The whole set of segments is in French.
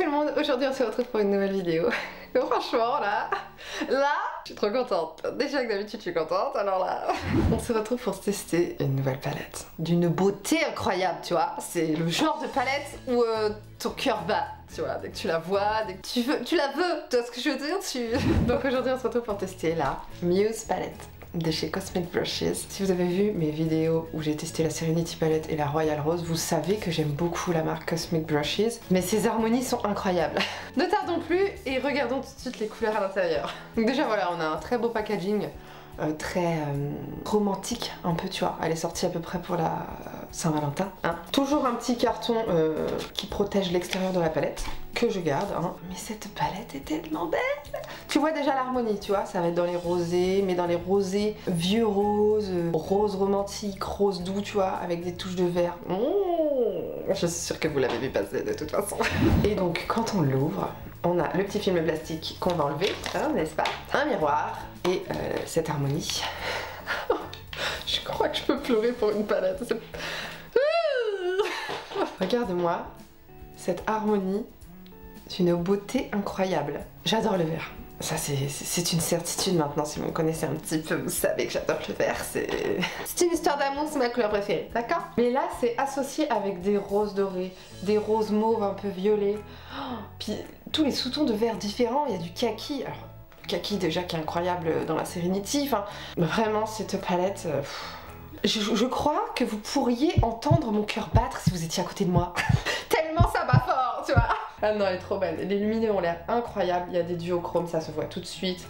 le monde, aujourd'hui on se retrouve pour une nouvelle vidéo. Et franchement là, je suis trop contente. Déjà que d'habitude je suis contente, alors là, on se retrouve pour tester une nouvelle palette. D'une beauté incroyable, tu vois. C'est le genre de palette où ton cœur bat, tu vois. Dès que tu la vois, dès que tu la veux, tu vois ce que je veux dire. Donc aujourd'hui on se retrouve pour tester la Muse palette de chez Cosmic Brushes. Si vous avez vu mes vidéos où j'ai testé la Serenity Palette et la Royal Rose, vous savez que j'aime beaucoup la marque Cosmic Brushes, mais ces harmonies sont incroyables. Ne tardons plus et regardons tout de suite les couleurs à l'intérieur. Donc déjà voilà, on a un très beau packaging, très romantique un peu, tu vois. Elle est sortie à peu près pour la Saint-Valentin, hein. Toujours un petit carton qui protège l'extérieur de la palette, que je garde, hein. Mais cette palette est tellement belle. Tu vois déjà l'harmonie, tu vois, ça va être dans les rosés, mais dans les rosés vieux roses, rose romantique, rose doux, tu vois, avec des touches de vert. Je suis sûre que vous l'avez vu passer de toute façon. Et donc quand on l'ouvre, on a le petit film plastique qu'on va enlever, hein, n'est-ce pas? Un miroir et cette harmonie. Je crois que je peux pleurer pour une palette. Regarde-moi cette harmonie d'une beauté incroyable. J'adore le vert. Ça c'est une certitude maintenant, si vous me connaissez un petit peu, vous savez que j'adore le vert, c'est une histoire d'amour, c'est ma couleur préférée, d'accord? Mais là c'est associé avec des roses dorées, des roses mauves un peu violets, puis tous les sous-tons de vert différents, il y a du kaki, alors kaki déjà qui est incroyable dans la Serenity, enfin vraiment cette palette, je crois que vous pourriez entendre mon cœur battre si vous étiez à côté de moi, tellement ça bat fort, tu vois. Ah non, elle est trop belle. Les lumineux ont l'air incroyables. Il y a des duochromes, ça se voit tout de suite.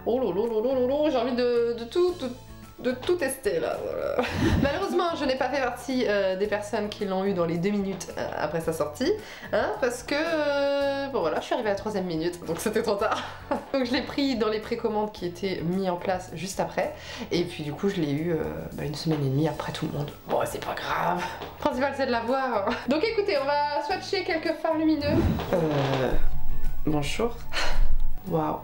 Oh lolo, j'ai envie de tout tester là. Malheureusement, je n'ai pas fait partie des personnes qui l'ont eu dans les 2 minutes après sa sortie, hein, parce que bon voilà, je suis arrivée à la 3e minute, donc c'était trop tard. Donc je l'ai pris dans les précommandes qui étaient mis en place juste après, et puis du coup je l'ai eu une semaine et demie après tout le monde. Bon, c'est pas grave. Le principal c'est de l'avoir. Donc écoutez, on va swatcher quelques fards lumineux. Bonjour. Waouh.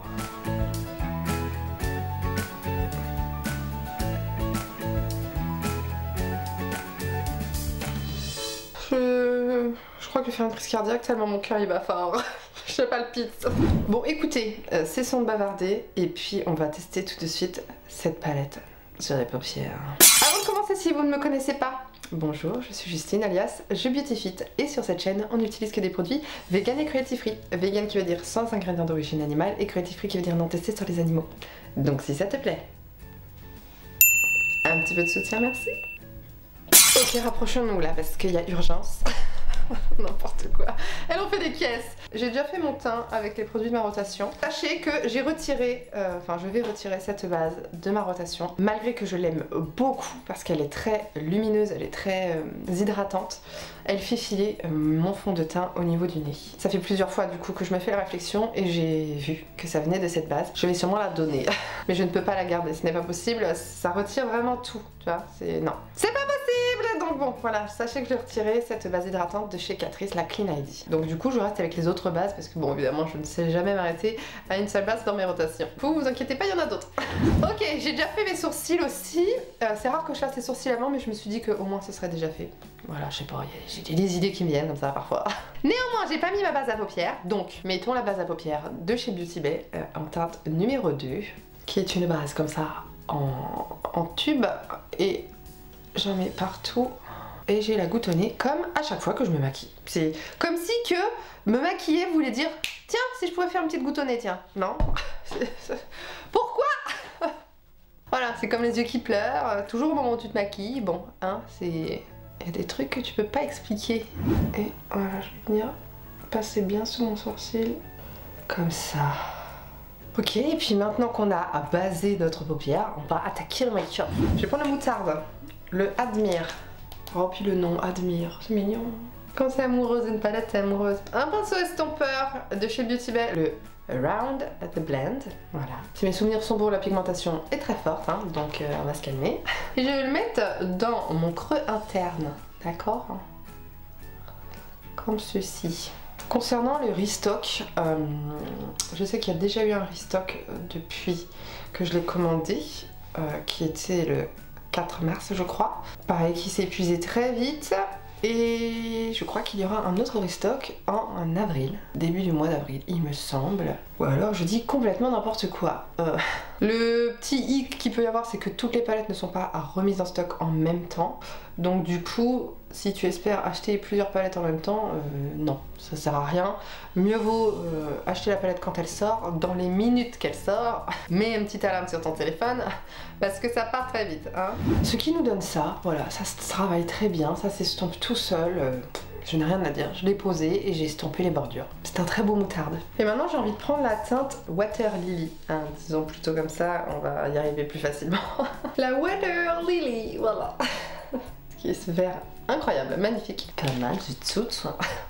Je crois que je vais faire une crise cardiaque tellement mon cœur il bat fort. Je palpite. Bon écoutez, cessons de bavarder et puis on va tester tout de suite cette palette sur les paupières. Avant de commencer, si vous ne me connaissez pas, bonjour, je suis Justine alias Je Beautifit et sur cette chaîne on n'utilise que des produits vegan et cruelty free. Vegan qui veut dire sans ingrédients d'origine animale et cruelty free qui veut dire non testé sur les animaux. Donc si ça te plaît, un petit peu de soutien, merci. Ok, rapprochons-nous là parce qu'il y a urgence. N'importe quoi. Elle en fait des caisses. J'ai déjà fait mon teint avec les produits de ma rotation. Sachez que j'ai retiré, je vais retirer cette base de ma rotation, malgré que je l'aime beaucoup parce qu'elle est très lumineuse, elle est très hydratante. Elle fait filer mon fond de teint au niveau du nez. Ça fait plusieurs fois du coup que je me fais la réflexion et j'ai vu que ça venait de cette base. Je vais sûrement la donner, mais je ne peux pas la garder, ce n'est pas possible. Ça retire vraiment tout, tu vois, non. C'est pas possible. Donc bon, voilà, sachez que j'ai retiré cette base hydratante de chez Catrice, la Clean ID. Donc du coup, je reste avec les autres bases parce que bon, évidemment, je ne sais jamais m'arrêter à une seule base dans mes rotations. Vous inquiétez pas, il y en a d'autres. Ok, j'ai déjà fait mes sourcils aussi. C'est rare que je fasse les sourcils avant, mais je me suis dit qu'au moins ce serait déjà fait. Voilà, je sais pas, j'ai des idées qui me viennent comme ça parfois. Néanmoins, j'ai pas mis ma base à paupières, donc mettons la base à paupières de chez Beauty Bay en teinte numéro 2, qui est une base comme ça en tube, et j'en mets partout. Et j'ai la goutte au nez comme à chaque fois que je me maquille. C'est comme si que me maquiller voulait dire tiens, si je pouvais faire une petite goutte au nez, tiens. Non. Pourquoi? Voilà, c'est comme les yeux qui pleurent, toujours au moment où tu te maquilles. Bon, hein, il y a des trucs que tu peux pas expliquer. Et voilà, je vais venir passer bien sous mon sourcil. Comme ça. Ok, et puis maintenant qu'on a basé notre paupière, on va attaquer le make-up. Je vais prendre la moutarde, le Admire. Oh, puis le nom, Admire, c'est mignon. Quand c'est amoureuse d'une palette, c'est amoureuse. Un pinceau estompeur de chez Beauty Bay, le Round the Blend. Voilà. Si mes souvenirs sont bons, la pigmentation est très forte, hein, donc on va se calmer. Et je vais le mettre dans mon creux interne, d'accord? Comme ceci. Concernant le restock, je sais qu'il y a déjà eu un restock depuis que je l'ai commandé, qui était le 4 mars je crois. Pareil, qui s'est épuisé très vite. Et je crois qu'il y aura un autre restock en avril, début du mois d'avril il me semble. Ou alors je dis complètement n'importe quoi. Le petit hic qu'il peut y avoir, c'est que toutes les palettes ne sont pas remises en stock en même temps. Donc du coup, si tu espères acheter plusieurs palettes en même temps, non, ça sert à rien. Mieux vaut acheter la palette quand elle sort, dans les minutes qu'elle sort. Mets une petite alarme sur ton téléphone, parce que ça part très vite. Hein. Ce qui nous donne ça, voilà, ça se travaille très bien, ça s'estompe tout seul. Je n'ai rien à dire, je l'ai posé et j'ai estompé les bordures. C'est un très beau moutarde. Et maintenant j'ai envie de prendre la teinte Water Lily. Hein, disons plutôt comme ça, on va y arriver plus facilement. La Water Lily, voilà. Qui est ce vert incroyable, magnifique. Pas mal du tout,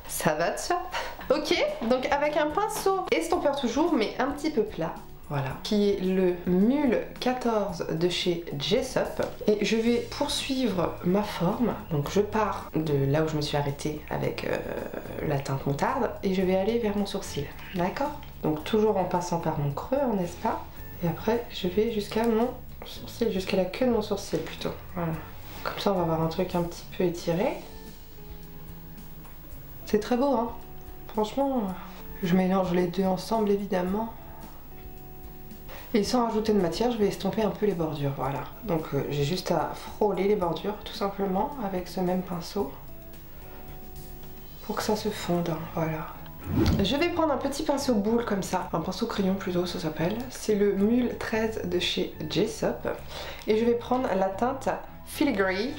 ça va de soi. Ok, donc avec un pinceau estompeur toujours, mais un petit peu plat. Voilà, qui est le Mule 14 de chez Jessup. Et je vais poursuivre ma forme. Donc je pars de là où je me suis arrêtée avec la teinte moutarde et je vais aller vers mon sourcil. D'accord? Donc toujours en passant par mon creux, n'est-ce pas? Et après, je vais jusqu'à mon sourcil, jusqu'à la queue de mon sourcil plutôt. Voilà. Comme ça, on va avoir un truc un petit peu étiré. C'est très beau, hein? Franchement, je mélange les deux ensemble, évidemment. Et sans rajouter de matière, je vais estomper un peu les bordures, voilà. Donc j'ai juste à frôler les bordures, tout simplement, avec ce même pinceau. Pour que ça se fonde, hein, voilà. Je vais prendre un petit pinceau boule comme ça, un pinceau crayon plutôt ça s'appelle. C'est le Mule 13 de chez Jessup. Et je vais prendre la teinte Filigree,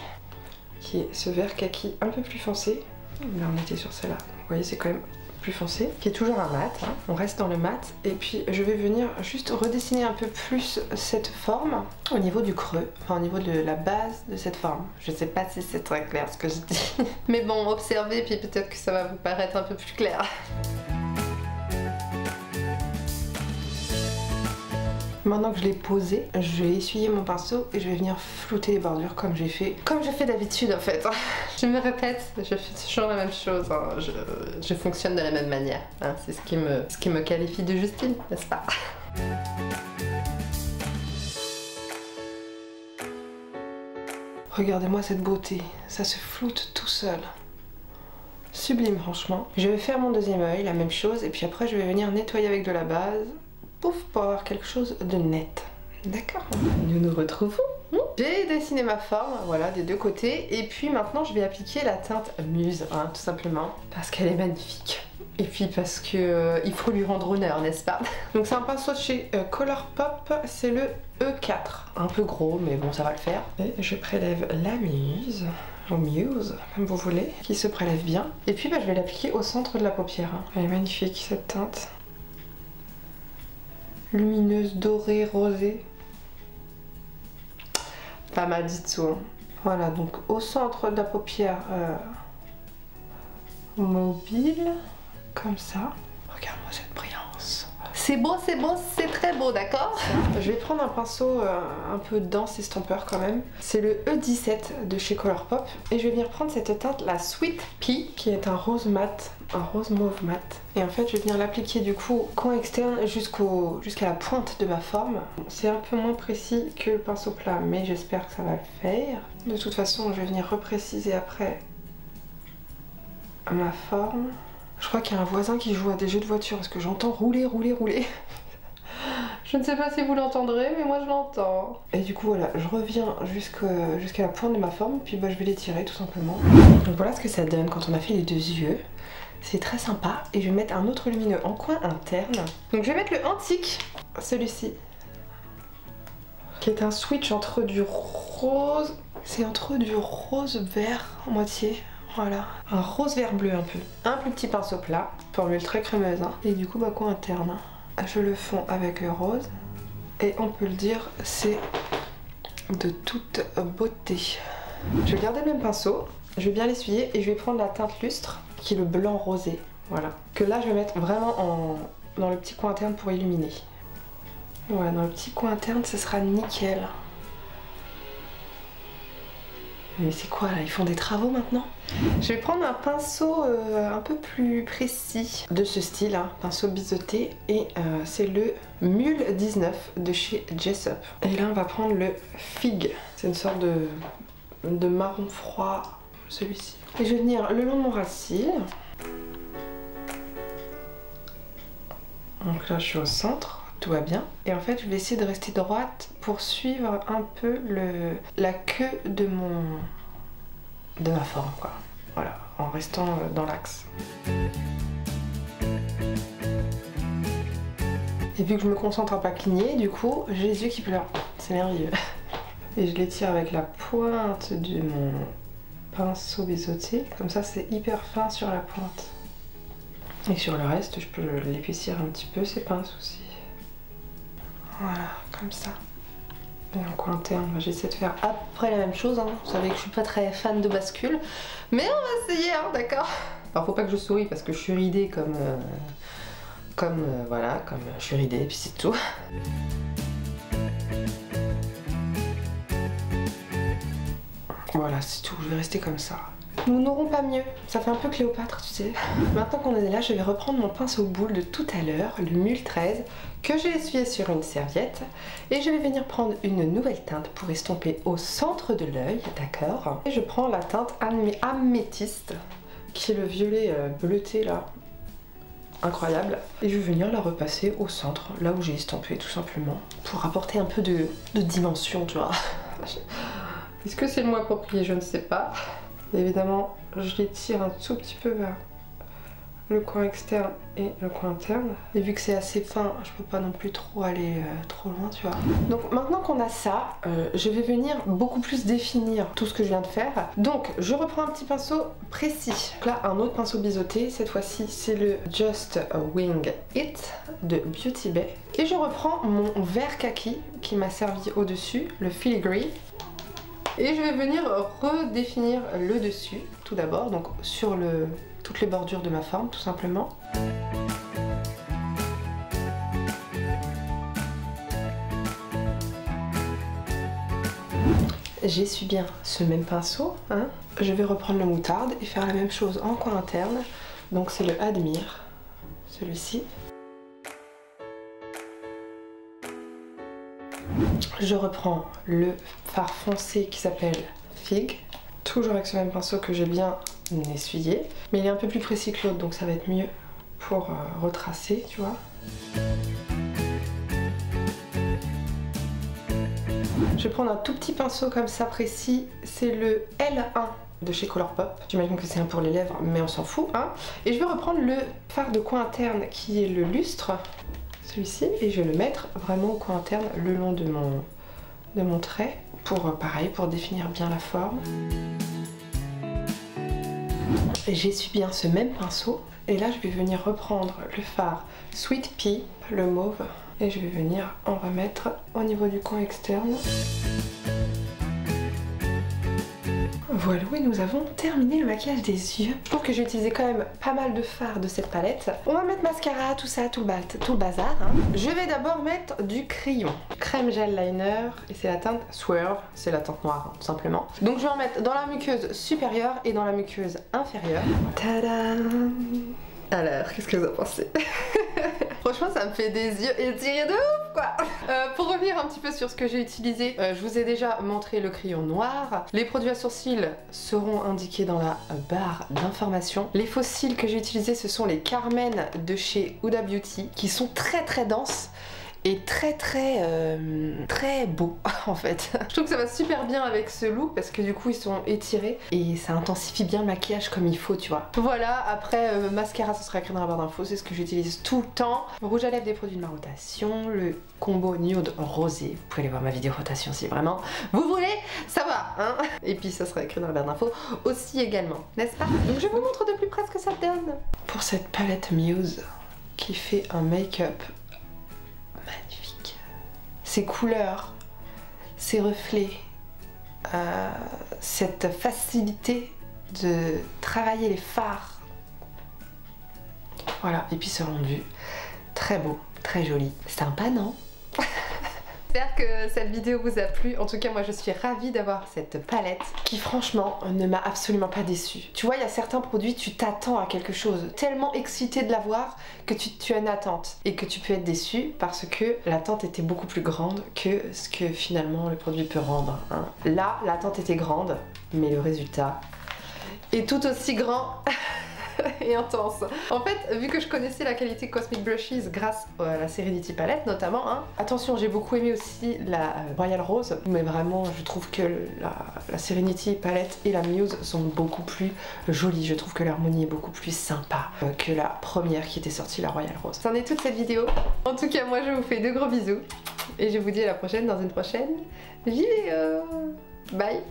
qui est ce vert kaki un peu plus foncé. Là on était sur celle-là, vous voyez c'est quand même plus foncé, qui est toujours un mat, hein. On reste dans le mat. Et puis je vais venir juste redessiner un peu plus cette forme au niveau du creux, enfin au niveau de la base de cette forme. Je sais pas si c'est très clair ce que je dis, mais bon, observez puis peut-être que ça va vous paraître un peu plus clair. Maintenant que je l'ai posé, je vais essuyer mon pinceau et je vais venir flouter les bordures comme j'ai fait d'habitude en fait. Je me répète, je fais toujours la même chose, hein. Je fonctionne de la même manière. Hein. C'est ce qui me qualifie de Justine, n'est-ce pas? Regardez-moi cette beauté, ça se floute tout seul. Sublime franchement. Je vais faire mon deuxième œil, la même chose, et puis après je vais venir nettoyer avec de la base. Pouf, pour avoir quelque chose de net. D'accord. Nous nous retrouvons. J'ai dessiné ma forme, voilà, des deux côtés. Et puis maintenant, je vais appliquer la teinte Muse, hein, tout simplement. Parce qu'elle est magnifique. Et puis parce que il faut lui rendre honneur, n'est-ce pas? Donc c'est un pinceau de chez Colourpop, c'est le E4. Un peu gros, mais bon, ça va le faire. Et je prélève la Muse. Ou Muse, comme vous voulez, qui se prélève bien. Et puis bah, je vais l'appliquer au centre de la paupière. Hein. Elle est magnifique, cette teinte. Lumineuse, dorée, rosée. Pas mal du tout. Hein. Voilà, donc au centre de la paupière mobile, comme ça. Regarde-moi cette brillance. C'est beau, c'est très beau, d'accord? Je vais prendre un pinceau un peu dense, estompeur quand même. C'est le E17 de chez Colourpop. Et je vais venir prendre cette teinte, la Sweet Pea, qui est un rose mat, un rose mauve mat. Et en fait, je vais venir l'appliquer du coup, coin externe jusqu'à la pointe de ma forme. C'est un peu moins précis que le pinceau plat, mais j'espère que ça va le faire. De toute façon, je vais venir repréciser après ma forme. Je crois qu'il y a un voisin qui joue à des jeux de voiture parce que j'entends rouler, rouler, rouler. Je ne sais pas si vous l'entendrez, mais moi je l'entends. Et du coup voilà, je reviens jusqu'à la pointe de ma forme, puis bah, je vais l'étirer tout simplement. Donc voilà ce que ça donne quand on a fait les deux yeux. C'est très sympa. Et je vais mettre un autre lumineux en coin interne. Donc je vais mettre le antique, celui-ci. Qui est un switch entre du rose... C'est entre du rose vert en moitié. Voilà, un rose vert bleu un peu. Un plus petit pinceau plat, formule très crémeuse. Hein. Et du coup, bah, coin interne. Je le fonds avec le rose. Et on peut le dire, c'est de toute beauté. Je vais garder le même pinceau. Je vais bien l'essuyer et je vais prendre la teinte lustre, qui est le blanc rosé. Voilà. Que là, je vais mettre vraiment dans le petit coin interne pour illuminer. Voilà, dans le petit coin interne, ce sera nickel. Mais c'est quoi là? Ils font des travaux maintenant? Je vais prendre un pinceau un peu plus précis de ce style, hein, pinceau biseauté, et c'est le Mule 19 de chez Jessup. Et là on va prendre le Fig, c'est une sorte de marron froid, celui-ci. Et je vais venir le long de mon ras de cils. Donc là je suis au centre, tout va bien. Et en fait je vais essayer de rester droite pour suivre un peu la queue de ma forme quoi. Voilà, en restant dans l'axe. Et vu que je me concentre à pas cligner, du coup j'ai les yeux qui pleurent. C'est merveilleux. Et je les tire avec la pointe de mon pinceau biseauté. Comme ça c'est hyper fin sur la pointe. Et sur le reste, je peux l'épaissir un petit peu, c'est pas un souci. Voilà, comme ça. Et en coin interne, j'essaie de faire après la même chose. Hein. Vous savez que je suis pas très fan de bascule. Mais on va essayer, hein, d'accord? Alors faut pas que je souris parce que je suis ridée comme je suis ridée, et puis c'est tout. Voilà, c'est tout, je vais rester comme ça. Nous n'aurons pas mieux, ça fait un peu Cléopâtre, tu sais. Maintenant qu'on est là, je vais reprendre mon pinceau boule de tout à l'heure, le Mule 13, que j'ai essuyé sur une serviette. Et je vais venir prendre une nouvelle teinte pour estomper au centre de l'œil, d'accord? Et je prends la teinte améthyste, qui est le violet bleuté là. Incroyable. Et je vais venir la repasser au centre, là où j'ai estampé tout simplement, pour apporter un peu de dimension, tu vois. Est-ce que c'est le mot approprié? Je ne sais pas. Évidemment, je les tire un tout petit peu vers le coin externe et le coin interne. Et vu que c'est assez fin, je peux pas non plus trop aller trop loin, tu vois. Donc maintenant qu'on a ça, je vais venir beaucoup plus définir tout ce que je viens de faire. Donc je reprends un petit pinceau précis. Donc là, un autre pinceau biseauté. Cette fois-ci, c'est le Just Wing It de Beauty Bay. Et je reprends mon vert kaki qui m'a servi au-dessus, le Filigree. Et je vais venir redéfinir le dessus tout d'abord, donc sur toutes les bordures de ma forme tout simplement. J'essuie bien ce même pinceau, hein. Je vais reprendre le moutarde et faire la même chose en coin interne. Donc c'est le Admire, celui-ci. Je reprends le fard foncé qui s'appelle Fig, toujours avec ce même pinceau que j'ai bien essuyé, mais il est un peu plus précis que l'autre donc ça va être mieux pour retracer, tu vois. Je vais prendre un tout petit pinceau comme ça précis, c'est le L1 de chez Colourpop. J'imagine que c'est un pour les lèvres, mais on s'en fout, hein. Et je vais reprendre le fard de coin interne qui est le Lustre, celui-ci, et je vais le mettre vraiment au coin interne le long de mon trait pour pareil, pour définir bien la forme. J'essuie bien ce même pinceau et là je vais venir reprendre le fard Sweet Pea, le mauve, et je vais venir en remettre au niveau du coin externe. Voilà, oui, nous avons terminé le maquillage des yeux. Je trouve que j'ai utilisé quand même pas mal de fards de cette palette. On va mettre mascara, tout ça, tout le bazar, hein. Je vais d'abord mettre du crayon. Crème gel liner, et c'est la teinte Swerve, c'est la teinte noire, hein, tout simplement. Donc je vais en mettre dans la muqueuse supérieure et dans la muqueuse inférieure. Tadam! Alors, qu'est-ce que vous en pensez? Franchement, ça me fait des yeux étirés de ouf, quoi. Pour revenir un petit peu sur ce que j'ai utilisé, je vous ai déjà montré le crayon noir. Les produits à sourcils seront indiqués dans la barre d'information. Les faux cils que j'ai utilisés, ce sont les Carmen de chez Huda Beauty, qui sont très très denses et très beau en fait. Je trouve que ça va super bien avec ce look parce que du coup ils sont étirés et ça intensifie bien le maquillage comme il faut, tu vois. Voilà, après mascara, ce sera écrit dans la barre d'infos, c'est ce que j'utilise tout le temps. Rouge à lèvres, des produits de ma rotation, le combo nude rosé. Vous pouvez aller voir ma vidéo rotation si vraiment vous voulez, ça va, hein. Et puis ça sera écrit dans la barre d'infos aussi également, n'est-ce pas? Donc je vous montre de plus près ce que ça donne. Pour cette palette Muse qui fait un make-up magnifique. Ces couleurs, ces reflets, cette facilité de travailler les fards. Voilà, et puis ce rendu, très beau, très joli. Sympa, non? J'espère que cette vidéo vous a plu. En tout cas, moi je suis ravie d'avoir cette palette qui franchement ne m'a absolument pas déçue. Tu vois, il y a certains produits, tu t'attends à quelque chose, tellement excité de l'avoir que tu as une attente et que tu peux être déçu parce que l'attente était beaucoup plus grande que ce que finalement le produit peut rendre, hein. Là, l'attente était grande, mais le résultat est tout aussi grand et intense. En fait, vu que je connaissais la qualité Cosmic Brushes grâce à la Serenity Palette notamment, hein. Attention, j'ai beaucoup aimé aussi la Royal Rose, mais vraiment je trouve que la Serenity Palette et la Muse sont beaucoup plus jolies. Je trouve que l'harmonie est beaucoup plus sympa que la première qui était sortie, la Royal Rose. C'en est toute cette vidéo. En tout cas, moi je vous fais de gros bisous et je vous dis à la prochaine dans une prochaine vidéo. Bye!